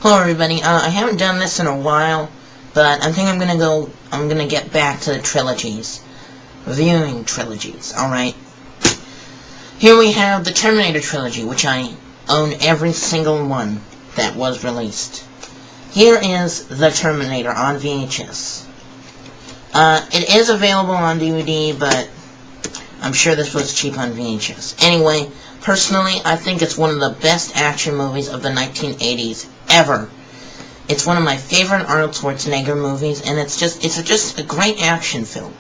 Hello everybody, I haven't done this in a while, but I think I'm gonna get back to the trilogies. Reviewing trilogies, alright. Here we have the Terminator trilogy, which I own every single one that was released. Here is the Terminator on VHS. It is available on DVD, but I'm sure this was cheap on VHS. Anyway, personally, I think it's one of the best action movies of the 1980s ever. It's one of my favorite Arnold Schwarzenegger movies, and it's just a great action film.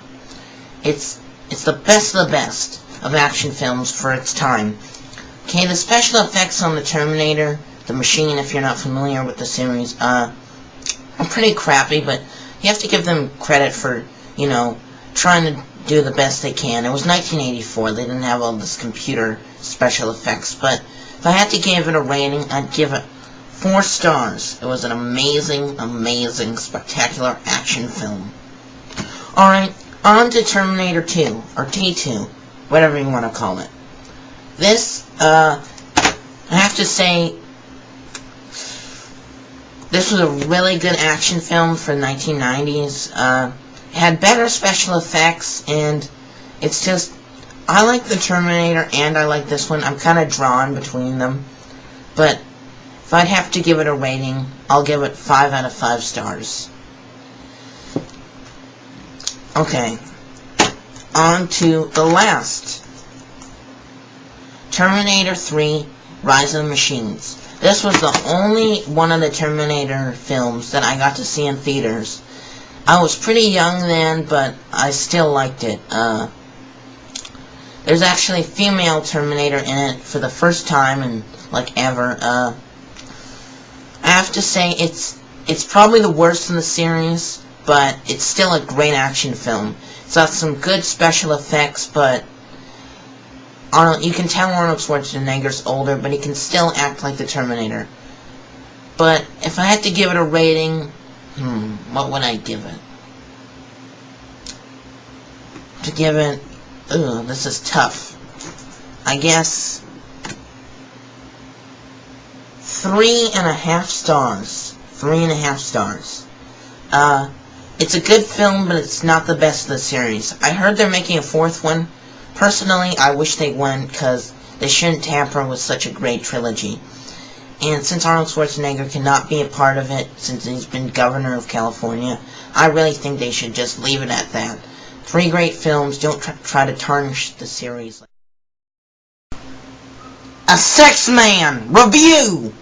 It's the best of the best of action films for its time. Okay, the special effects on the Terminator, the machine, if you're not familiar with the series, are pretty crappy, but you have to give them credit for, you know, trying to do the best they can. It was 1984, they didn't have all this computer special effects, but if I had to give it a rating, I'd give it 4 stars. It was an amazing, amazing, spectacular action film. Alright, on to Terminator 2, or T2, whatever you want to call it. This, I have to say, this was a really good action film for the 1990s. It had better special effects, and it's just, I like the Terminator and I like this one. I'm kind of drawn between them, but if I'd have to give it a rating, I'll give it 5 out of 5 stars. Okay, on to the last. Terminator 3, Rise of the Machines. This was the only one of the Terminator films that I got to see in theaters. I was pretty young then, but I still liked it. There's actually a female Terminator in it for the first time in, like, ever. I have to say, it's probably the worst in the series, but it's still a great action film. It's got some good special effects, but you can tell Arnold Schwarzenegger's older, but he can still act like the Terminator. But if I had to give it a rating, what would I give it? To give it, this is tough. I guess 3.5 stars. 3.5 stars. It's a good film, but it's not the best of the series. I heard they're making a 4th one. Personally, I wish they wouldn't, because they shouldn't tamper with such a great trilogy. And since Arnold Schwarzenegger cannot be a part of it, since he's been governor of California, I really think they should just leave it at that. 3 great films, don't try to tarnish the series. A Sex Man Review!